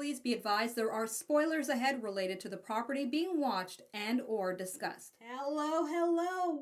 Please be advised there are spoilers ahead related to the property being watched and or discussed. Hello.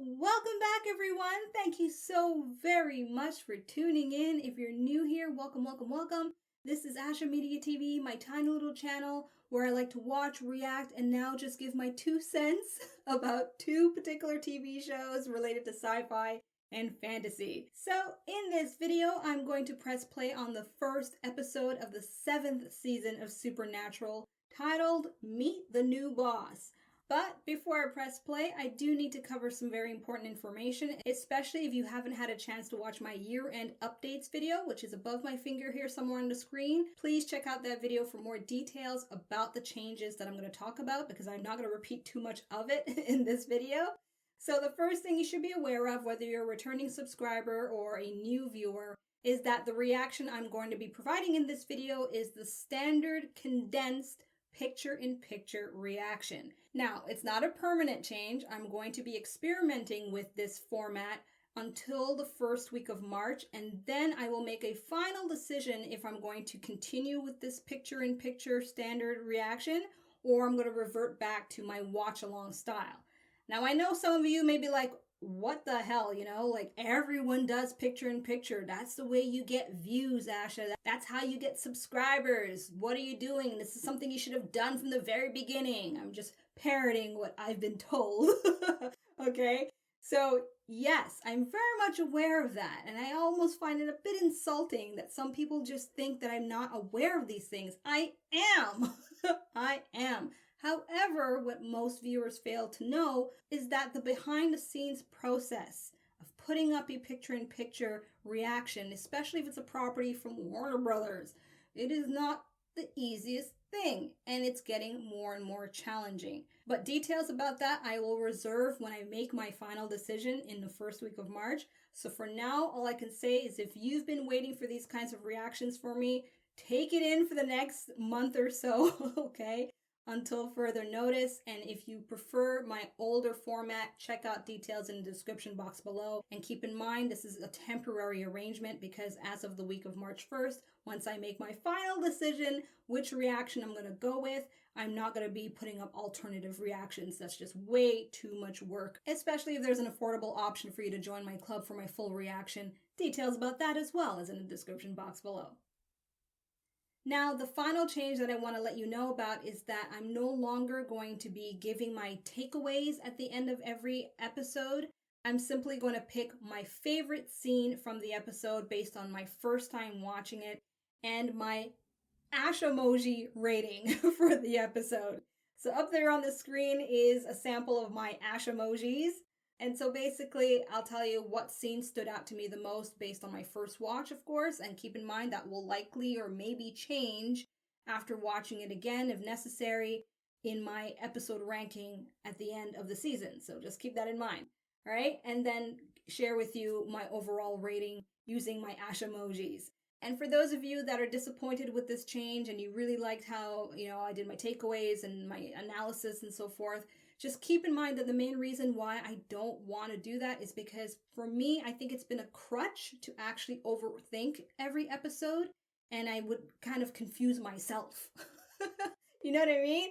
Welcome back, everyone. Thank you so very much for tuning in. If you're new here, welcome. This is Ashamoji TV, my tiny little channel where I like to watch, react, and now just give my 2 cents about 2 particular TV shows related to sci-fi and fantasy. So in this video, I'm going to press play on the first episode of the 7th season of Supernatural, titled Meet the New Boss. But before I press play, I do need to cover some very important information, especially if you haven't had a chance to watch my year-end updates video, which is above my finger here somewhere on the screen. Please check out that video for more details about the changes that I'm going to talk about, because I'm not going to repeat too much of it in this video. So the first thing you should be aware of, whether you're a returning subscriber or a new viewer, is that the reaction I'm going to be providing in this video is the standard condensed picture-in-picture reaction. Now, it's not a permanent change. I'm going to be experimenting with this format until the first week of March, and then I will make a final decision if I'm going to continue with this picture-in-picture standard reaction or I'm going to revert back to my watch-along style. Now, I know some of you may be like, what the hell, like everyone does picture-in-picture. That's the way you get views, Asha. That's how you get subscribers. What are you doing? This is something you should have done from the very beginning. I'm just parroting what I've been told. Okay? So, yes, I'm very much aware of that. And I almost find it a bit insulting that some people just think that I'm not aware of these things. I am. I am. However, what most viewers fail to know is that the behind-the-scenes process of putting up a picture-in-picture reaction, especially if it's a property from Warner Brothers, it is not the easiest thing, and it's getting more and more challenging. But details about that I will reserve when I make my final decision in the first week of March. So for now, all I can say is if you've been waiting for these kinds of reactions for me, take it in for the next month or so, okay? Until further notice. And if you prefer my older format, check out details in the description box below. And keep in mind, this is a temporary arrangement because as of the week of March 1st, once I make my final decision which reaction I'm going to go with, I'm not going to be putting up alternative reactions. That's just way too much work, especially if there's an affordable option for you to join my club for my full reaction. Details about that as well is in the description box below. Now, the final change that I want to let you know about is that I'm no longer going to be giving my takeaways at the end of every episode. I'm simply going to pick my favorite scene from the episode based on my first time watching it and my Ashamoji rating for the episode. So up there on the screen is a sample of my Ashamojis. And so basically, I'll tell you what scene stood out to me the most based on my first watch, of course, and keep in mind that will likely or maybe change after watching it again, if necessary, in my episode ranking at the end of the season. So just keep that in mind, all right? And then share with you my overall rating using my Ashamojis. And for those of you that are disappointed with this change and you really liked how, I did my takeaways and my analysis and so forth, just keep in mind that the main reason why I don't want to do that is because for me, I think it's been a crutch to actually overthink every episode, and I would kind of confuse myself. You know what I mean?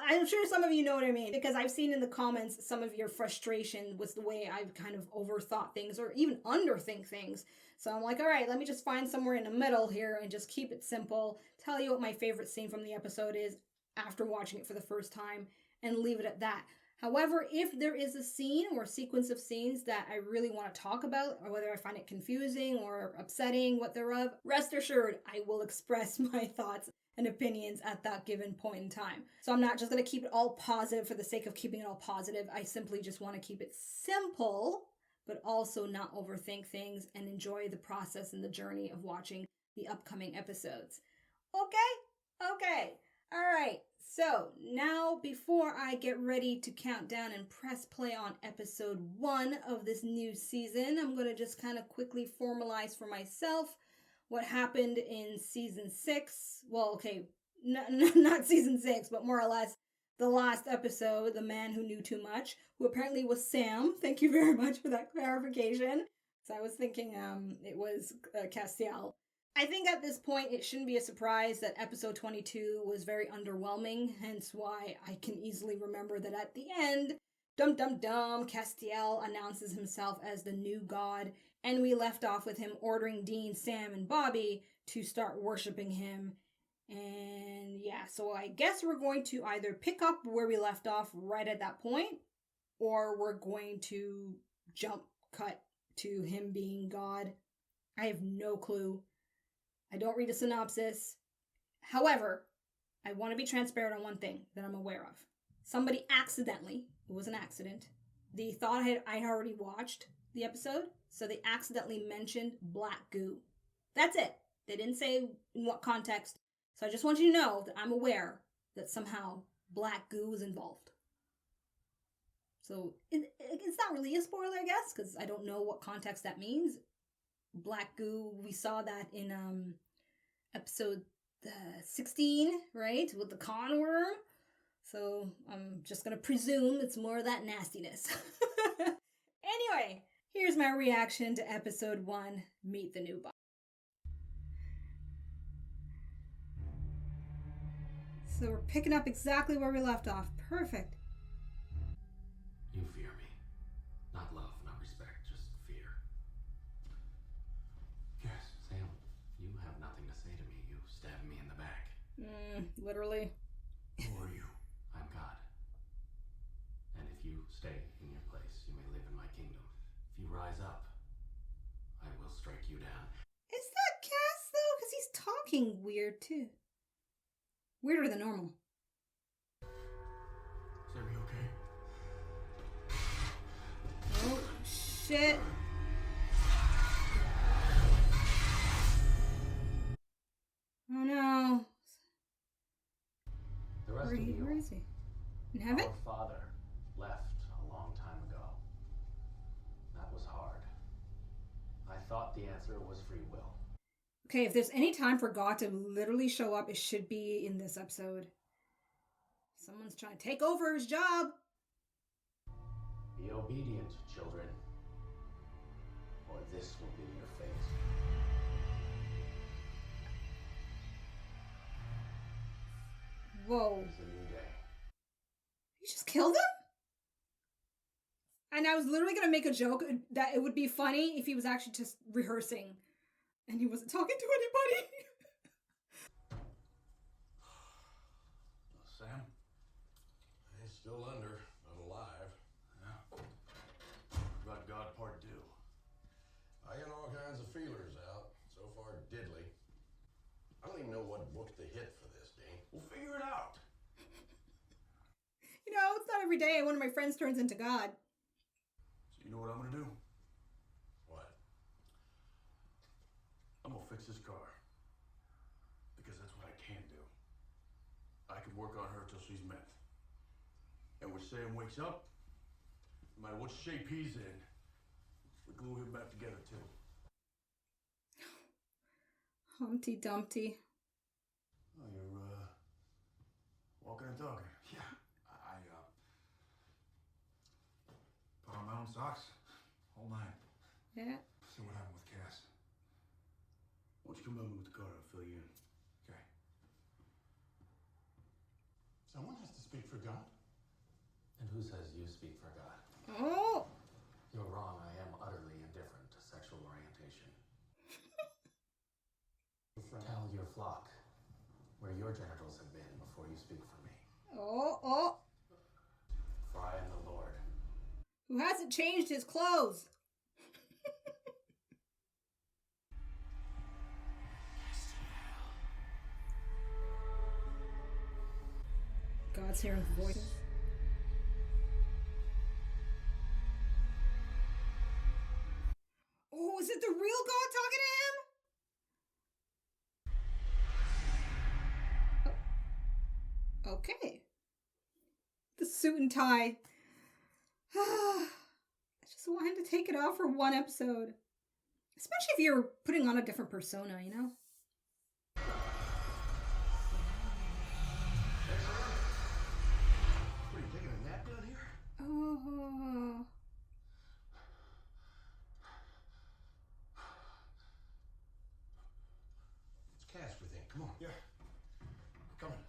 I'm sure some of you know what I mean, because I've seen in the comments some of your frustration with the way I've kind of overthought things or even underthink things. So I'm like, all right, let me just find somewhere in the middle here and just keep it simple, tell you what my favorite scene from the episode is after watching it for the first time, and leave it at that. However, if there is a scene or sequence of scenes that I really want to talk about, or whether I find it confusing or upsetting, what thereof, rest assured I will express my thoughts and opinions at that given point in time. So I'm not just going to keep it all positive for the sake of keeping it all positive. I simply just want to keep it simple, but also not overthink things and enjoy the process and the journey of watching the upcoming episodes. Okay. All right. So now, before I get ready to count down and press play on episode 1 of this new season, I'm going to just kind of quickly formalize for myself what happened in season 6. Well, okay, not season 6, but more or less the last episode, The Man Who Knew Too Much, who apparently was Sam. Thank you very much for that clarification. So I was thinking it was Castiel. I think at this point it shouldn't be a surprise that episode 22 was very underwhelming, hence why I can easily remember that at the end, Castiel announces himself as the new god, and we left off with him ordering Dean, Sam, and Bobby to start worshiping him. And yeah, so I guess we're going to either pick up where we left off right at that point, or we're going to jump cut to him being God. I have no clue. I don't read a synopsis. However, I want to be transparent on one thing that I'm aware of. Somebody accidentally, it was an accident, they thought I already watched the episode, so they accidentally mentioned black goo. That's it. They didn't say in what context. So I just want you to know that I'm aware that somehow black goo is involved. So it's not really a spoiler, I guess, because I don't know what context that means. Black goo, we saw that in episode 16, right, with the con worm. So I'm just gonna presume it's more of that nastiness. Anyway, here's my reaction to episode 1, Meet the New Body. So we're picking up exactly where we left off. Perfect. You fear me. Not love, not respect, just fear. Yes, Sam, you have nothing to say to me. You stabbed me in the back. Literally. Who are you? I'm God. And if you stay in your place, you may live in my kingdom. If you rise up, I will strike you down. Is that Cass, though? Because he's talking weird, too. Weirder than normal. Is everything okay? Oh, shit. Oh, no. The rest Where of you, is he? In heaven? our father left a long time ago. That was hard. I thought the answer was free will. Okay, if there's any time for God to literally show up, it should be in this episode. Someone's trying to take over his job. Be obedient, children, or this will be your fate. Whoa. It's a new day. You just killed him? And I was literally going to make a joke that it would be funny if he was actually just rehearsing and he wasn't talking to anybody. Sam? He's still under, not alive. Yeah. About God Part 2. I got all kinds of feelers out. So far, diddly. I don't even know what book to hit for this, Dean. We'll figure it out. You know, it's not every day one of my friends turns into God. So you know what I'm gonna do? What? I'm gonna fix this car. Because that's what I can do. I can work on her till she's meth. And when Sam wakes up, no matter what shape he's in, we glue him back together too. Humpty Dumpty. Oh, you're, walking and talking. Yeah, I put on my own socks. Whole nine. Yeah. See what happened with Cass. Why don't you come help me with the car? I'll fill you in. Okay. Someone has to speak for God. And who says you speak for God? Oh! You're wrong. I am utterly indifferent to sexual orientation. Tell your flock where your genitals have been before you speak for me. Oh! For I am the Lord. Who hasn't changed his clothes? God's hearing voices. Oh, is it the real God talking to him? Okay. The suit and tie. I just want him to take it off for one episode. Especially if you're putting on a different persona, you know? What, are you taking a nap down here? Oh. Come on. Yeah. Coming.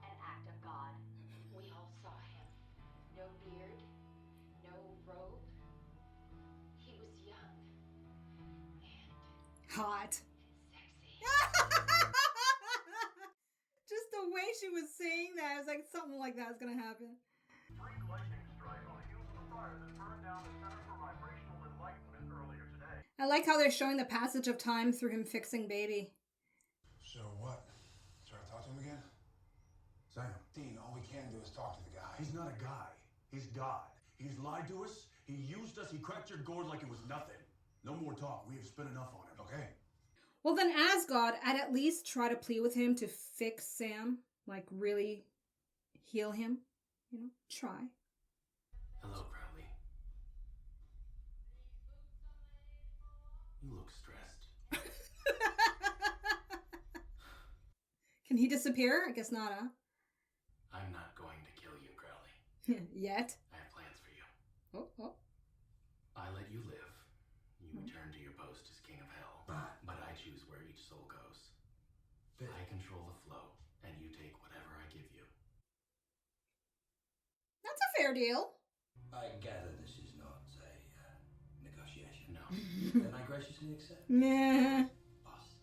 An act of God. We all saw him. No beard, no robe. He was young and Hot. sexy. Just the way she was saying that, I was like, something like that is gonna happen. Freak lightning strike on the heels of the fire that burned down the Center for Vibrational Enlightenment earlier today. I like how they're showing the passage of time through him fixing baby. So what? Try to talk to him again? Sam, Dean, all we can do is talk to the guy. He's not a guy. He's God. He's lied to us. He used us. He cracked your gourd like it was nothing. No more talk. We have spent enough on him. Okay. Well, then, as God, I'd at least try to plead with him to fix Sam. Like, really heal him. You know, try. Hello, Crowley. You look stressed. Can he disappear? I guess not, huh? I'm not going to kill you, Crowley. Yet. I have plans for you. Oh. I let you live. You return to your post as king of hell. But I choose where each soul goes. I control the flow, and you take whatever I give you. That's a fair deal. I gather this is not a negotiation. No. Then I graciously accept. Nah. Boss.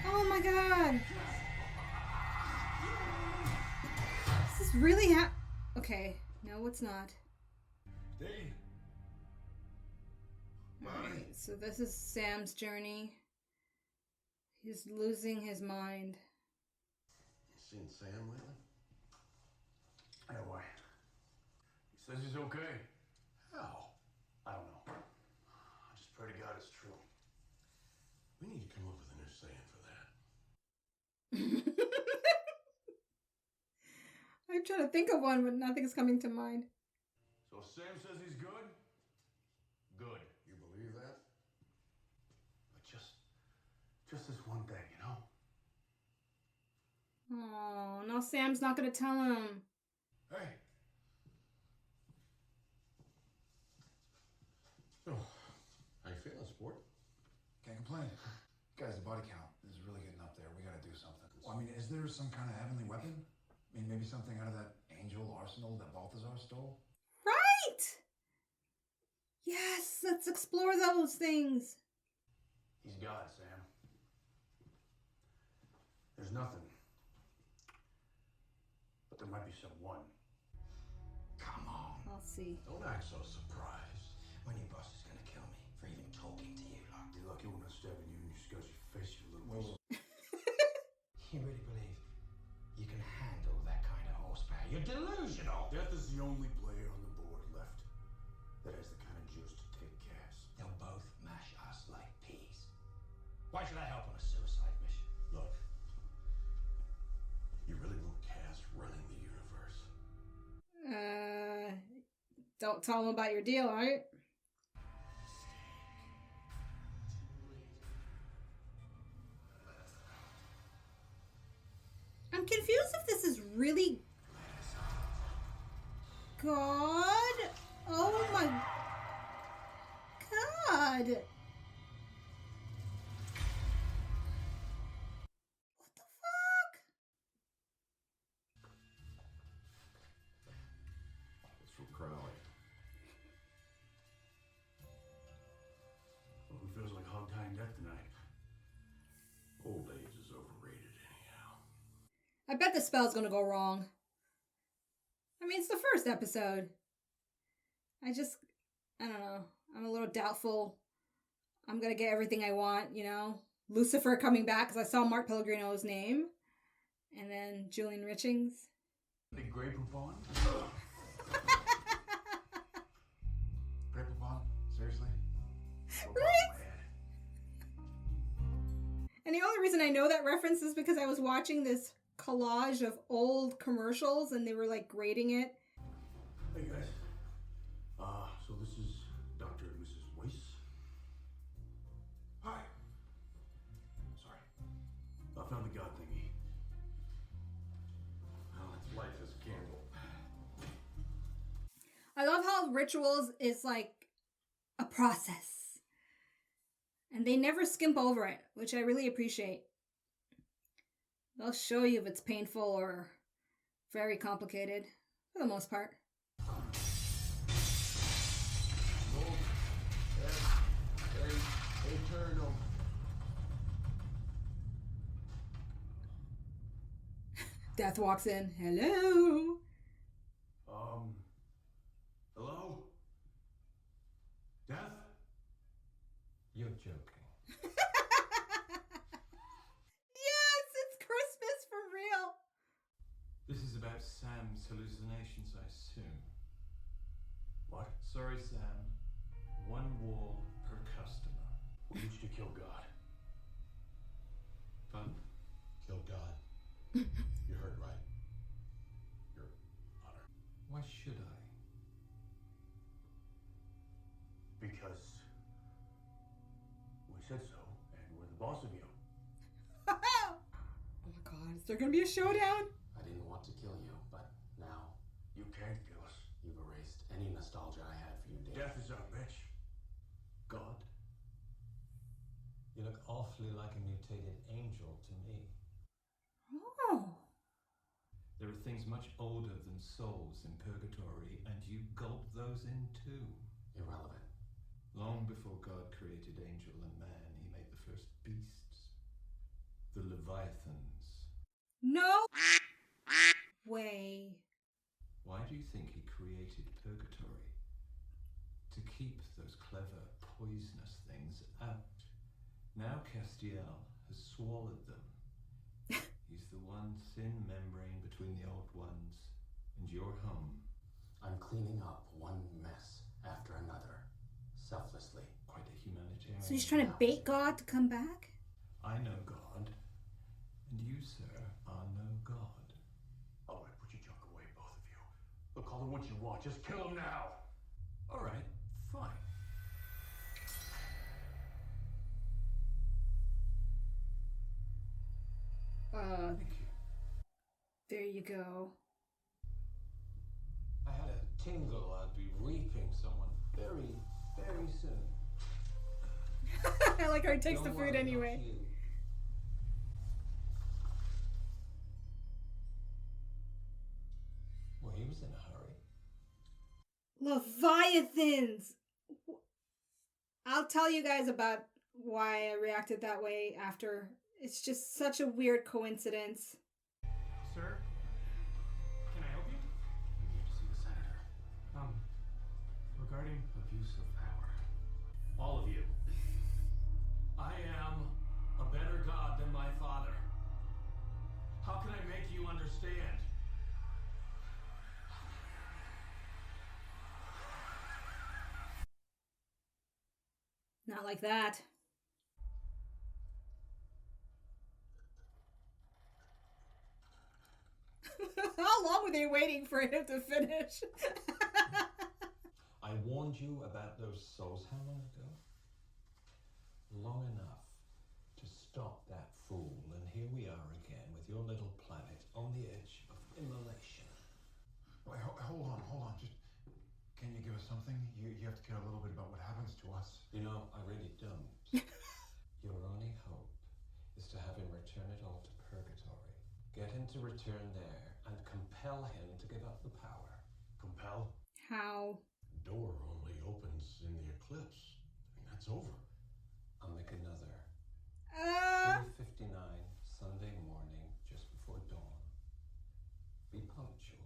Oh my god. This is really okay. No, it's not. Dean. Alright, so this is Sam's journey. He's losing his mind. You seen Sam lately? Yeah, why? He says he's okay. How? I don't know. I just pray to God it's true. We need to come up with a new saying for that. I'm trying to think of one, but nothing's coming to mind. So Sam says he's good? Good. You believe that? But just this one thing, you know? Oh, now Sam's not gonna tell him. Hey. Oh, how you feeling, sport? Can't complain. Guys, the body count is really getting up there. We gotta do something. Well, I mean, is there some kind of heavenly weapon? I mean, maybe something out of that angel arsenal that Balthazar stole? Right! Yes, let's explore those things. He's God, Sam. There's nothing. But there might be someone. Come on. I'll see. Don't act so surprised. My new boss is gonna kill me for even talking to you like You're lucky we're not stabbing you in your scuzzy face, you little Whoa, piece. You really believe you can handle that kind of horsepower? You're delusional! Death is the only player on the board left that has the kind of juice to take gas. They'll both mash us like peas. Why should I help on a suicide mission? Look, you really want Cass running the universe? Don't tell him about your deal, alright? I'm confused if this is really God. Oh my God. What the fuck? It's from Crowley. Well, who feels like hog-tying death tonight? Old age is overrated anyhow. I bet the spell's gonna go wrong. I mean, it's the first episode. I don't know. I'm a little doubtful I'm gonna get everything I want, you know? Lucifer coming back, because I saw Mark Pellegrino's name. And then Julian Richings. Big Grey Poupon? Grey Poupon? Seriously? Right? And the only reason I know that reference is because I was watching this collage of old commercials and they were like grading it. Hey guys. So this is Dr. and Mrs. Weiss. Hi. Sorry. I found the God thingy. Castiel rituals is like a process. And they never skimp over it, which I really appreciate. They'll show you if it's painful or very complicated, for the most part. Eternal. Death walks in. Hello. Hello? Death? You're joking. Yes, it's Christmas for real. This is about Sam's hallucinations, I assume. What? Sorry, Sam. One wall per customer. We need you to kill God. Fun? Kill God. You heard right. Your Honor. Why should I? Because we said so, and we're the boss of you. Oh my god, is there gonna be a showdown? I didn't want to kill you, but now You can't kill us. you've erased any nostalgia I had for you, Dave. Death is our bitch. God? You look awfully like a mutated angel to me. Oh. There are things much older than souls in purgatory, and you gulp those in too. Irrelevant. Long before God created angel and man, he made the first beasts. The Leviathans. No way. Why do you think he created purgatory? To keep those clever, poisonous things out. Now Castiel has swallowed them. He's the one thin membrane between the old ones and your home. I'm cleaning up one mess after another, selflessly. Quite a humanitarian. So he's trying to bait God to come back? I know God, and you, sir, are no God. All right, put your junk away, both of you. Look, call them what you want. Just kill them now. All right, fine. Thank you. There you go. I had a tingle I'd be reaping someone very, very soon. I like how he takes Don't the worry, food not anyway. you. Well, he was in a hurry. Leviathans! I'll tell you guys about why I reacted that way after. It's just such a weird coincidence. Sir? Can I help you? We need to see the senator. Regarding... Abuse of power. All of you. I am a better God than my father. How can I make you understand? Not like that. How long were they waiting for him to finish? I warned you about those souls how long ago? Long enough to stop that fool, and here we are again with your little planet on the edge of immolation. Wait, hold on. Just, can you give us something? You have to care a little bit about what happens to us. You know, I really don't. Your only hope is to have him return it all to purgatory. Get him to return there and compel him to give up the power. Compel? How? The door only opens in the eclipse, and that's over. I'll make another. 3:59 Sunday morning, just before dawn. Be punctual.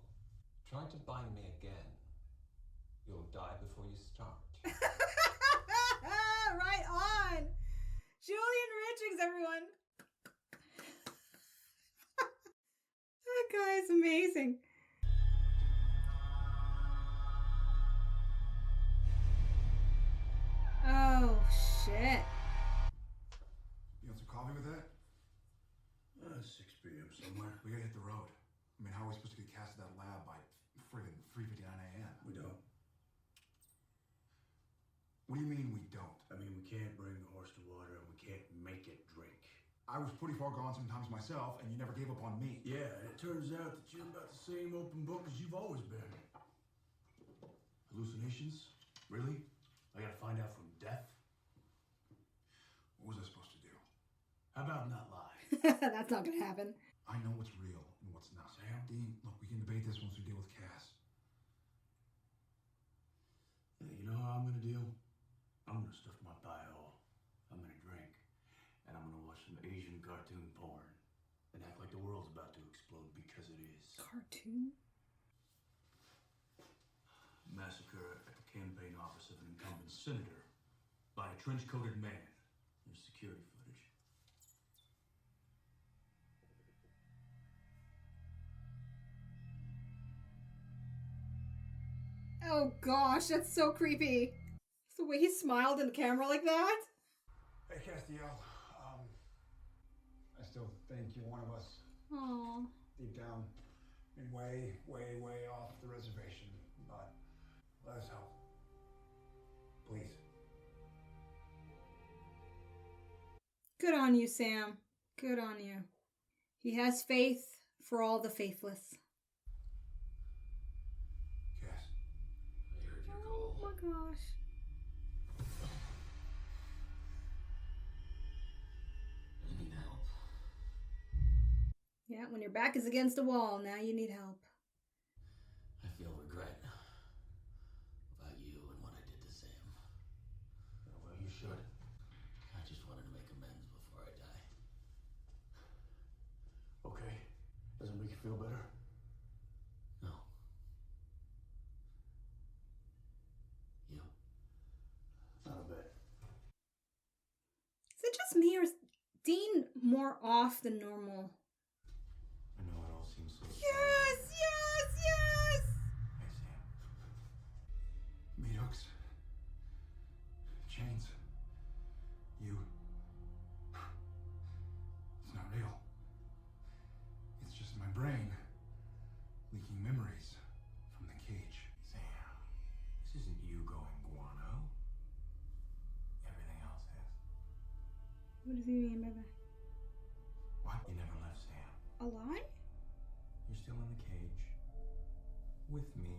Try to bind me again. You'll die before you start. Right on! Julian Richards, everyone! That guy's amazing. Oh, shit. You want some coffee with that? 6 p.m. somewhere. We gotta hit the road. I mean, how are we supposed to get cast to that lab by friggin' 3:59 a.m.? We don't. What do you mean we don't? I mean, we can't bring the horse to water, and we can't make it drink. I was pretty far gone sometimes myself, and you never gave up on me. Yeah, and it turns out that you're about the same open book as you've always been. Hallucinations? Really? I gotta find out from death? What was I supposed to do? How about not lie? That's not gonna happen. I know what's real and what's not. Sam? Dean, look, we can debate this once we deal with Cass. Yeah, you know how I'm gonna deal? I'm gonna stuff my thigh hole. I'm gonna drink. And I'm gonna watch some Asian cartoon porn. And act like the world's about to explode because it is. Cartoon? Massacre at the campaign office of an incumbent senator by a trench-coated man. There's security footage. Oh gosh, that's so creepy. The way he smiled in the camera like that. Hey, Castiel. I still think you're one of us. Aww. Deep down, I mean, way off the reservation. But let us help. Please. Good on you, Sam. Good on you. He has faith for all the faithless. Cass. I heard your Oh call. my gosh. I need help. Yeah, when your back is against a wall, now you need help. I feel regret about you and what I did to Sam. Well, you should. I just wanted to make amends before I die. Okay. Does it make you feel better? No. You? Not a bit. Is it just me or is Dean more off than normal? I know it all seems so Yes, yes, yes! Hey, Sam. Meat hooks. Chains. You. It's not real. It's just my brain leaking memories from the cage. Sam, this isn't you going guano. Everything else is. What does he mean by that? What? You never left Sam. A lie? You're still in the cage. With me.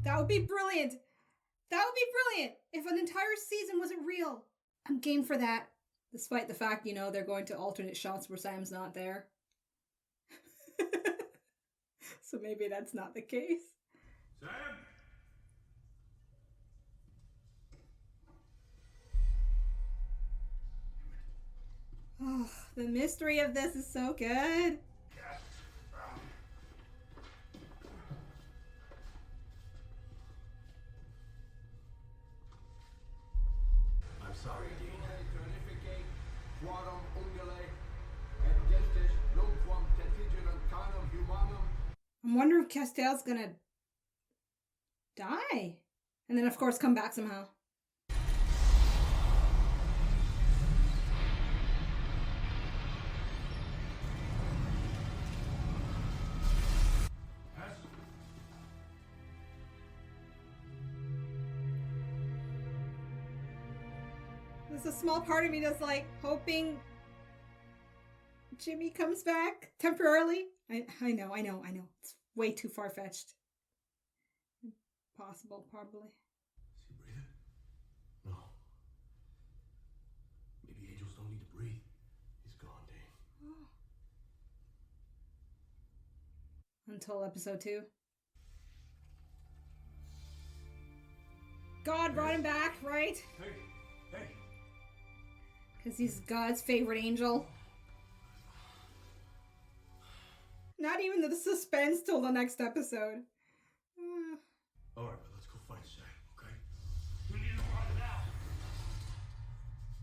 That would be brilliant. That would be brilliant if an entire season wasn't real. I'm game for that. Despite the fact, they're going to alternate shots where Sam's not there. So maybe that's not the case. Sam! Oh, the mystery of this is so good. I'm sorry, Dean. I'm wondering if Castiel's gonna die. And then, of course, come back somehow. There's a small part of me that's like hoping Jimmy comes back temporarily. I know. It's way too far-fetched. Impossible, probably. Is he breathing? No. Maybe angels don't need to breathe. He's gone, Dean. Until episode 2. God brought him back, right? Hey! Because he's God's favorite angel. Not even the suspense till the next episode. Alright, but let's go find Sam, okay? We need to run now!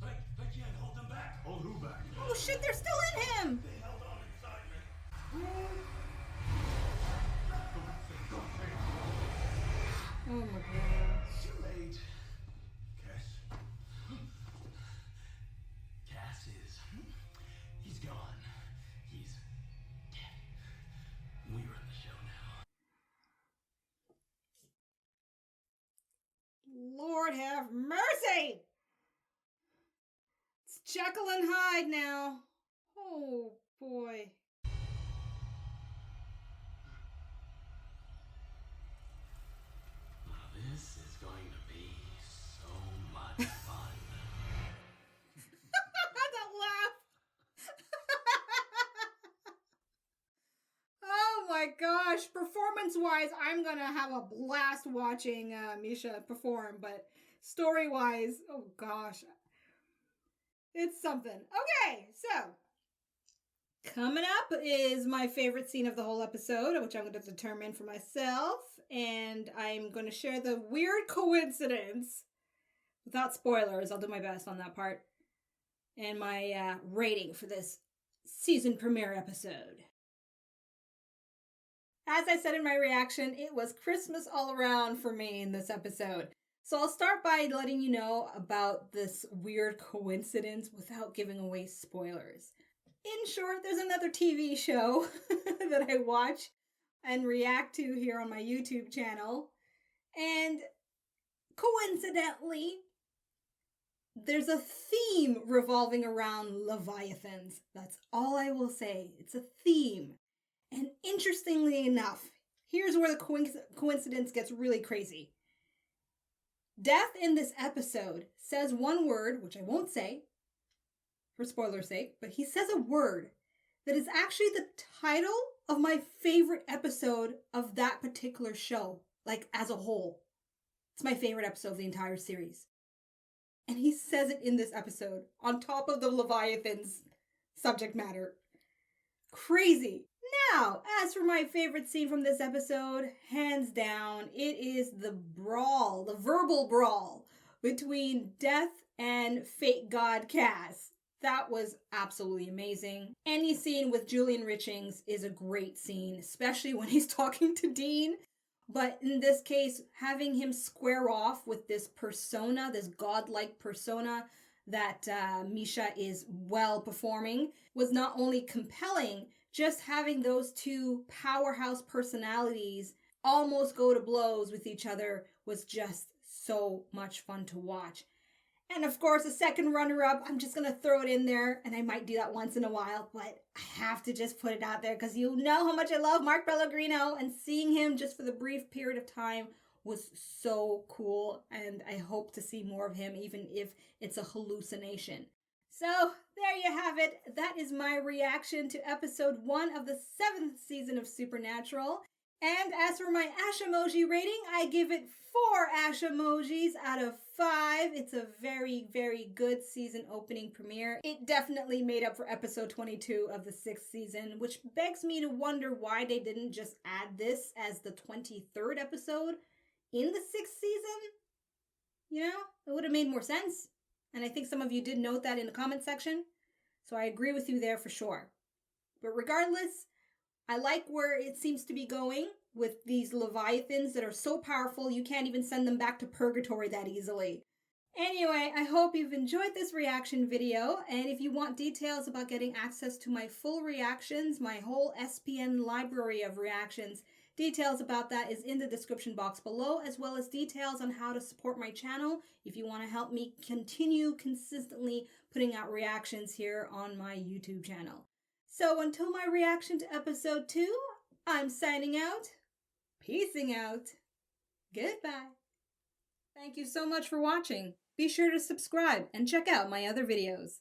Hey, Jen, hold them back! Hold who back? Oh shit, they're still in him! They held on inside me. Oh my god. Too late. Cass? Cass is... He's gone. He's dead. We run the show now. Lord have mercy! It's Jekyll and Hyde now. Oh boy. This is going to be so much fun. That laugh. Oh my gosh. Performance-wise, I'm gonna have a blast watching Misha perform, but story-wise, oh gosh. It's something. Okay, so coming up is my favorite scene of the whole episode, which I'm going to determine for myself, and I'm going to share the weird coincidence without spoilers. I'll do my best on that part, and my rating for this season premiere episode. As I said in my reaction, it was Christmas all around for me in this episode. So I'll start by letting you know about this weird coincidence without giving away spoilers. In short, there's another TV show that I watch and react to here on my YouTube channel. And coincidentally, there's a theme revolving around Leviathans. That's all I will say. It's a theme. And interestingly enough, here's where the coincidence gets really crazy. Death in this episode says one word, which I won't say for spoiler's sake, but he says a word that is actually the title of my favorite episode of that particular show, like as a whole. It's my favorite episode of the entire series. And he says it in this episode, on top of the Leviathan's subject matter. Crazy. Now, as for my favorite scene from this episode, hands down, it is the brawl, the verbal brawl between Death and Fate God Cass. That was absolutely amazing. Any scene with Julian Richings is a great scene, especially when he's talking to Dean. But in this case, having him square off with this persona, this godlike persona that Misha is well performing, was not only compelling, just having those two powerhouse personalities almost go to blows with each other was just so much fun to watch. And of course, a second runner-up, I'm just going to throw it in there, and I might do that once in a while, but I have to just put it out there because you know how much I love Mark Pellegrino, and seeing him just for the brief period of time was so cool, and I hope to see more of him, even if it's a hallucination. So, there you have it. That is my reaction to episode 1 of the 7th season of Supernatural. And as for my Ashamoji rating, I give it 4 Ashamojis out of 5. It's a very, very good season opening premiere. It definitely made up for episode 22 of the 6th season, which begs me to wonder why they didn't just add this as the 23rd episode in the 6th season. You know, it would have made more sense. And I think some of you did note that in the comment section. So I agree with you there for sure. But regardless, I like where it seems to be going with these Leviathans that are so powerful you can't even send them back to purgatory that easily. Anyway, I hope you've enjoyed this reaction video, and if you want details about getting access to my full reactions, my whole SPN library of reactions, details about that is in the description box below, as well as details on how to support my channel if you want to help me continue consistently putting out reactions here on my YouTube channel. So until my reaction to episode 2, I'm signing out, peacing out, goodbye. Thank you so much for watching. Be sure to subscribe and check out my other videos.